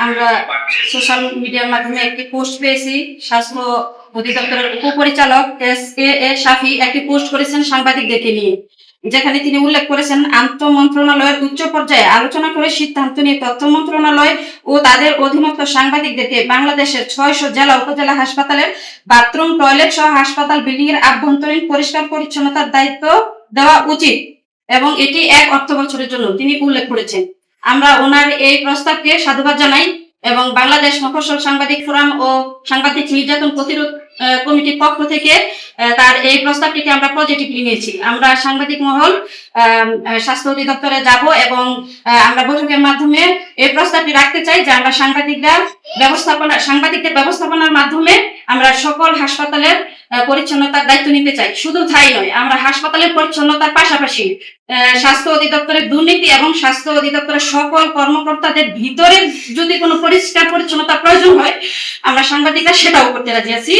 আমরা সোশ্যাল মিডিয়ার মাধ্যমে একটি পোস্ট পেয়েছি। স্বাস্থ্য অধিদপ্তরের উপপরিচালক এস.এ. শাফি একটি পোস্ট করেছেন সাংবাদিকদেরকে নিয়ে, যেখানে তিনি উল্লেখ করেছেন আন্তঃ মন্ত্রণালয়ের উচ্চ পর্যায়ে আলোচনা করে সিদ্ধান্ত নিয়ে তথ্য মন্ত্রণালয় ও তাদের অধীনস্থ সাংবাদিকদেরকে বাংলাদেশের 600 জেলা উপজেলা হাসপাতালের বাথরুম, টয়লেট সহ হাসপাতাল বিল্ডিং এর আভ্যন্তরীণ পরিষ্কার পরিচ্ছন্নতার দায়িত্ব দেওয়া উচিত এবং এটি 1 অর্থ বছরের জন্য তিনি উল্লেখ করেছেন। আমরা ওনার এই প্রস্তাবকে সাধুবাদ জানাই এবং বাংলাদেশ মফস্বল সাংবাদিক ফোরাম ও সাংবাদিক নির্যাতন প্রতিরোধ কমিটির পক্ষ থেকে তার এই প্রস্তাবটিকে আমরা পজিটিভলি নিয়েছি। আমরা সাংবাদিক মহল স্বাস্থ্য অধিদপ্তরে যাব এবং আমরা বৈঠকের মাধ্যমে এই প্রস্তাবটি রাখতে চাই যে আমরা সাংবাদিকদের ব্যবস্থাপনার মাধ্যমে আমরা সকল হাসপাতালের পরিচ্ছন্নতার দায়িত্ব নিতে চাই। শুধু তাই নয়, আমরা হাসপাতালের পরিচ্ছন্নতার পাশাপাশি স্বাস্থ্য অধিদপ্তরের দুর্নীতি এবং স্বাস্থ্য অধিদপ্তরের সকল কর্মকর্তাদের ভিতরে যদি কোনো পরিষ্কার পরিচ্ছন্নতা প্রয়োজন হয়, আমরা সাংবাদিকরা সেটাও করতে রাজি আছি।